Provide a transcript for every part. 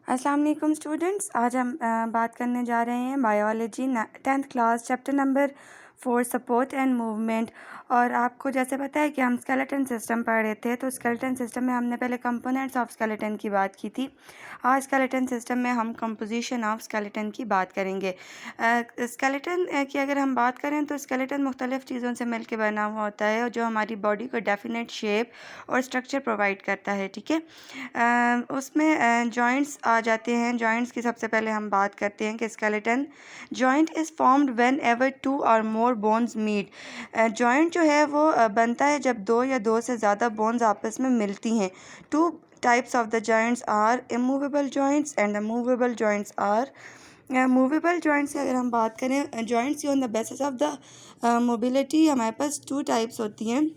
अस्सलाम वालेकुम स्टूडेंट्स। आज हम बात करने जा रहे हैं biology 10th class chapter number 4 support and movement. और आपको जैसे पता है कि हम स्केलेटन सिस्टम पढ़ रहे थे, तो स्केलेटन सिस्टम में हमने पहले कंपोनेंट्स ऑफ स्केलेटन की बात की थी। आज स्केलेटन सिस्टम में हम कंपोजिशन ऑफ स्केलेटन की बात करेंगे। स्केलेटन की अगर हम बात करें तो स्केलेटन मुख्तलिफ़ चीज़ों से मिलकर बना हुआ होता है, और जो हमारी बॉडी को डेफिनेट शेप और स्ट्रक्चर प्रोवाइड करता है। ठीक है, उसमें जॉइंट्स आ जाते हैं। जॉइंट्स की सबसे पहले हम बात करते हैं कि skeleton joint is formed when ever 2 और मोर बोन्स मीट। जॉइंट जो है वो बनता है जब 2 या 2 से ज़्यादा बोन्स आपस में मिलती हैं। 2 types of the joints are immovable joints and the movable joints are movable joints की अगर हम बात करें, joints on the basis of the mobility हमारे पास 2 टाइप्स होती हैं।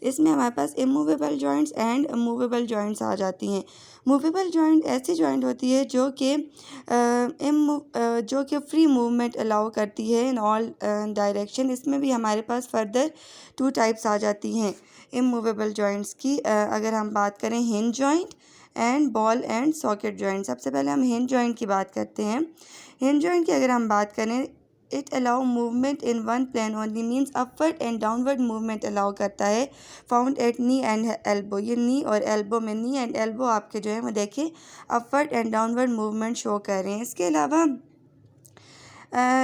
इसमें हमारे पास immovable joints and movable joints आ जाती हैं। मूवेबल जॉइंट ऐसी जॉइंट होती है जो कि फ्री मूवमेंट अलाउ करती है इन ऑल डायरेक्शन। इसमें भी हमारे पास फर्दर 2 टाइप्स आ जाती हैं इमूवेबल जॉइंट्स की। अगर हम बात करें hinge joint and ball and socket joint. सबसे पहले हम हिंज जॉइंट की बात करते हैं। हिंज जॉइंट की अगर हम बात करें, it allow movement in one plane only, means upward and downward movement allow करता है। Found at knee and elbow. ये नी और एल्बो में, नी एंड एल्बो आपके जो है वो देखें upward and downward movement show कर रहे हैं। इसके अलावा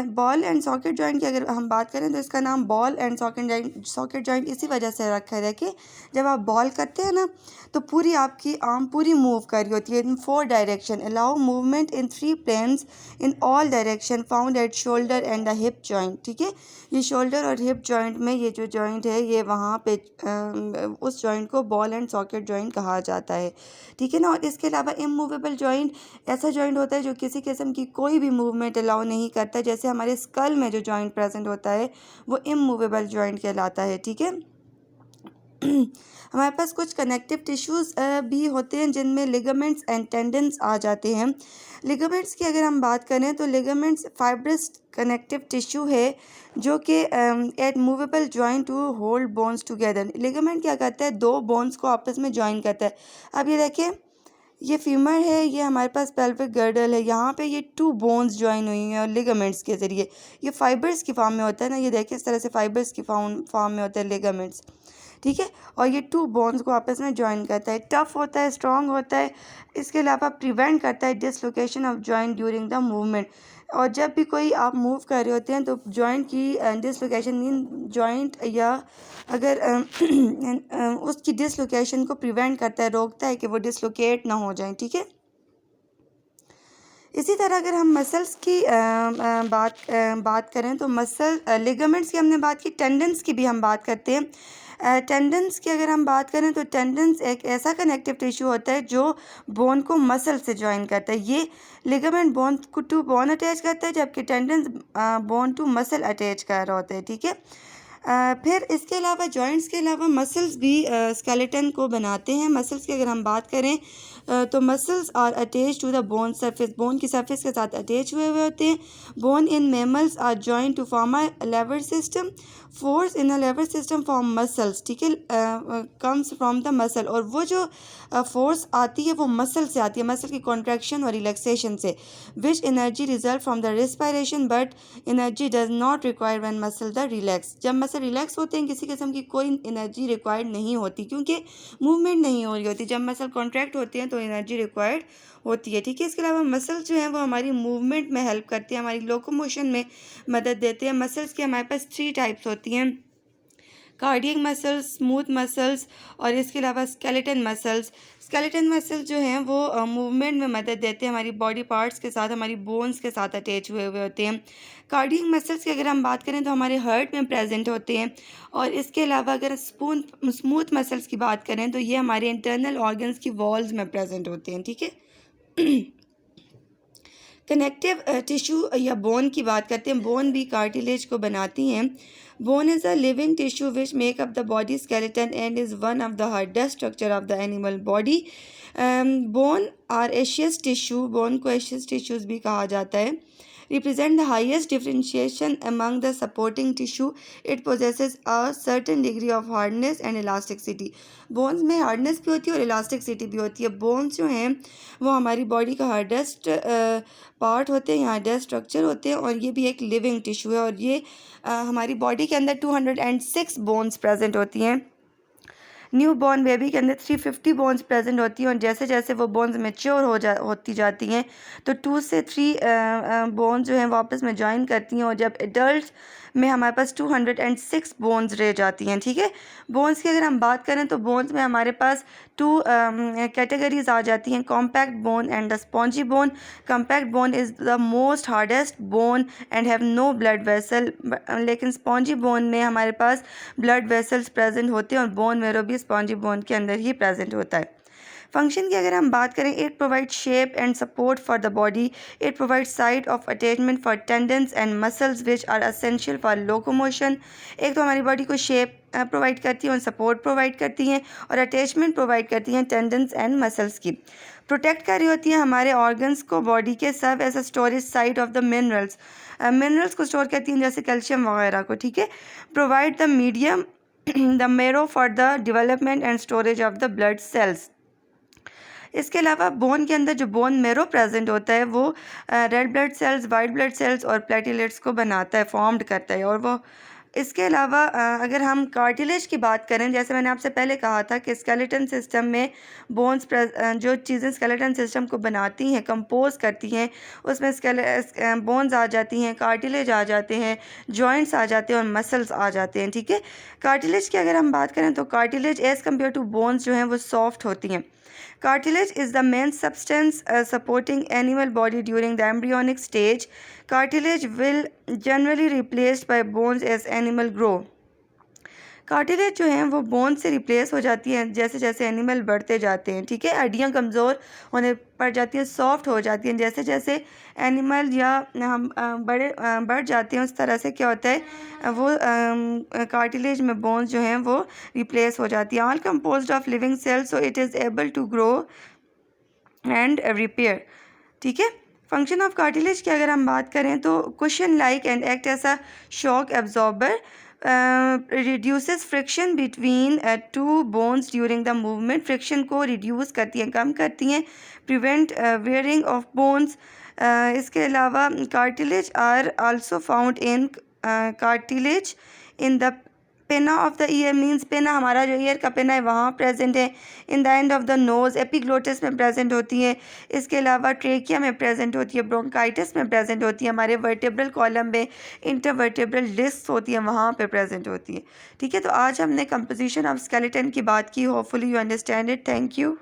बॉल एंड सॉकेट जॉइंट की अगर हम बात करें तो इसका नाम बॉल एंड सॉकेट जॉइंट इसी वजह से रखा है। देखिए, जब आप बॉल करते हैं ना, तो पूरी आपकी आर्म पूरी मूव कर रही होती है in 4 direction. Allow movement in 3 planes in all direction, found at shoulder and the hip joint. ठीक है, ये शोल्डर और हिप जॉइंट में ये जो जॉइंट है, ये वहाँ पे उस जॉइंट को बॉल एंड सॉकेट जॉइंट कहा जाता है। ठीक है ना। और इसके अलावा इमूवेबल जॉइंट ऐसा जॉइंट होता है जो किसी किस्म की कोई भी मूवमेंट अलाउ नहीं करता। जैसे हमारे स्कल में जो जॉइंट प्रेजेंट होता है वो इमूवेबल जॉइंट कहलाता है। ठीक है। हमारे पास कुछ कनेक्टिव टिश्यूज़ भी होते हैं जिनमें लिगामेंट्स एंड टेंडन्स आ जाते हैं। लिगामेंट्स की अगर हम बात करें तो लिगामेंट्स फाइब्रस कनेक्टिव टिश्यू है जो कि at movable joint to hold bones together. Ligament क्या करता है, 2 बोन्स को आपस में जॉइन करता है। अब ये देखिए, ये फीमर है, ये हमारे पास पेल्विक गर्डल है, यहाँ पे ये 2 बोन्स ज्वाइन हुई हैं और लिगामेंट्स के ज़रिए। ये फाइबर्स की फॉर्म में होता है ना, ये देखिए इस तरह से फाइबर्स की फॉर्म में होता है लिगामेंट्स। ठीक है, और ये 2 बोन्स को आपस में ज्वाइन करता है। टफ होता है, स्ट्रॉन्ग होता है। इसके अलावा प्रिवेंट करता है dislocation of joint during the movement. और जब भी कोई आप मूव कर रहे होते हैं तो जॉइंट की डिसलोकेशन मीन जॉइंट या अगर उसकी डिसलोकेशन को प्रिवेंट करता है, रोकता है कि वो डिसलोकेट ना हो जाए। ठीक है। इसी तरह अगर हम मसल्स की बात करें तो मसल लिगामेंट्स की हमने बात की, टेंडन्स की भी हम बात करते हैं। टेंडन्स की अगर हम बात करें तो टेंडन्स एक ऐसा कनेक्टिव टिश्यू होता है जो बोन को मसल से ज्वाइन करता है। ये लिगामेंट बोन को टू बोन अटैच करता है, जबकि tendons bone to muscle attach कर रहा होता है। ठीक है। फिर इसके अलावा जॉइंट्स के अलावा मसल्स भी स्केलेटन को बनाते हैं। मसल्स की अगर हम बात करें तो muscles are attached to the bone surface, bone की सरफेस के साथ अटैच हुए होते हैं। Bone in mammals are joint to form a lever system, force in a lever system form muscles. ठीक है, कम्स फ्रॉम द मसल, और वो जो फोर्स आती है वो मसल से आती है, मसल की कॉन्ट्रैक्शन और रिलैक्सेशन से। Which energy result from the respiration but energy does not require when muscle the relax. जब मसल रिलैक्स होते हैं किसी किस्म की कोई एनर्जी रिक्वायर्ड नहीं होती, क्योंकि मूवमेंट नहीं हो रही होती। जब मसल कॉन्ट्रैक्ट होते हैं तो एनर्जी रिक्वायर्ड होती है। ठीक है। इसके अलावा मसल्स जो हैं वो हमारी मूवमेंट में हेल्प करती हैं, हमारी लोकोमोशन में मदद देते हैं। मसल्स की हमारे पास 3 टाइप्स होती हैं, कार्डियक मसल्स, स्मूथ मसल्स और इसके अलावा स्केलेटन मसल्स। स्केलेटन मसल्स जो हैं वो मूवमेंट में मदद देते हैं, हमारी बॉडी पार्ट्स के साथ, हमारी बोन्स के साथ अटैच हुए हुए होते हैं। कार्डियक मसल्स की अगर हम बात करें तो हमारे हार्ट में प्रेजेंट होते हैं। और इसके अलावा अगर स्मूथ मसल्स की बात करें तो ये हमारे इंटरनल ऑर्गन्स की वॉल्स में प्रेजेंट होते हैं। ठीक है। कनेक्टिव टिश्यू या बोन की बात करते हैं। बोन भी कार्टिलेज को बनाती हैं। Bone is a living tissue which make up the body skeleton and is one of the hardest structure of the animal body. Bone are osseous tissue, bone को एशियस टिश्यूज़ भी कहा जाता है। represent the highest differentiation among the supporting tissue. It possesses a certain degree of hardness and elasticity. Bones में hardness भी होती है और इलास्टिसिटी भी होती है. बोन्स जो हैं वो हमारी बॉडी का हार्डेस्ट पार्ट होते हैं, हार्डेस्ट स्ट्रक्चर होते हैं, और ये भी एक लिविंग टिश्यू है. और ये हमारी बॉडी के अंदर 206 बोन्स प्रेजेंट होती हैं. न्यू बॉर्न बेबी के अंदर 350 बोन्स प्रेजेंट होती हैं, और जैसे जैसे वो बोन्स मेच्योर होती जाती हैं तो 2 से 3 बोन्स जो हैं वापस में ज्वाइन करती हैं, और जब एडल्ट में हमारे पास 206 बोन्स रह जाती हैं. ठीक है, बोन्स की अगर हम बात करें तो बोन्स में हमारे पास 2 कैटेगरीज आ जाती हैं, compact bone and the spongy bone. Compact bone is the most hardest bone and have no blood vessel, लेकिन स्पॉन्जी बोन में हमारे पास ब्लड वेसल्स प्रेजेंट होते हैं, और बोन मेरो भी स्पॉन्जी बोन के अंदर ही प्रेजेंट होता है. फंक्शन की अगर हम बात करें, it provide shape and support for the body. It provide site of attachment for tendons and muscles which are essential for locomotion. एक तो हमारी बॉडी को शेप प्रोवाइड करती है और सपोर्ट प्रोवाइड करती हैं, और अटैचमेंट प्रोवाइड करती हैं टेंडन्स एंड मसल्स की. प्रोटेक्ट कर रही होती हैं हमारे ऑर्गन्स को बॉडी के, serve as a storage site of the minerals. Minerals को स्टोर करती हैं जैसे कैल्शियम वगैरह को. ठीक है, provide the medium the marrow for the development and storage of the blood cells. इसके अलावा बोन के अंदर जो बोन मेरो प्रेजेंट होता है वो red blood cells, white blood cells और प्लेटलेट्स को बनाता है, फॉर्म्ड करता है. और वो इसके अलावा अगर हम कार्टिलेज की बात करें, जैसे मैंने आपसे पहले कहा था कि स्केलेटन सिस्टम में बोन्स जो चीज़ें स्केलेटन सिस्टम को बनाती हैं, कंपोज करती हैं, उसमें बोन्स आ जाती हैं, कार्टिलेज आ जाते हैं, जॉइंट्स आ जाते हैं और मसल्स आ जाते हैं. ठीक है, कार्टिलेज की अगर हम बात करें तो cartilage as compare to bones जो हैं वो सॉफ्ट होती हैं. Cartilage is the main substance supporting animal body during the embryonic stage. Cartilage will generally replaced by bones as animal grow. Cartilage जो हैं वो बोन से रिप्लेस हो जाती हैं जैसे जैसे एनिमल बढ़ते जाते हैं. ठीक है, हड्डियाँ कमज़ोर होने पड़ जाती हैं, सॉफ्ट हो जाती हैं जैसे जैसे एनिमल या हम बढ़ जाते हैं. उस तरह से क्या होता है, वो कार्टिलेज में बोन्स जो हैं वो रिप्लेस हो जाती हैं. All composed of living cells, so it is able to grow and repair. ठीक है, फंक्शन ऑफ कार्टिलेज की अगर हम बात करें तो cushion like and act as a shock absorber. Reduces friction between 2 bones during the movement. Friction को reduce करती हैं, कम करती हैं. Prevent wearing of bones. इसके अलावा cartilage are also found in cartilage in the pinna of the ear, means pinna हमारा जो ईयर का पेना है वहाँ प्रेजेंट है. In the end of the nose, epiglottis में प्रेजेंट होती है. इसके अलावा ट्रेकिया में प्रेजेंट होती है, ब्रोंकाइटिस में प्रेजेंट होती है, हमारे वर्टेब्रल कॉलम में इंटरवर्टेब्रल डिस्क होती है वहाँ पे प्रेजेंट होती है. ठीक है, तो आज हमने कंपोजिशन ऑफ स्केलेटन की बात की. Hopefully you understand it. Thank you.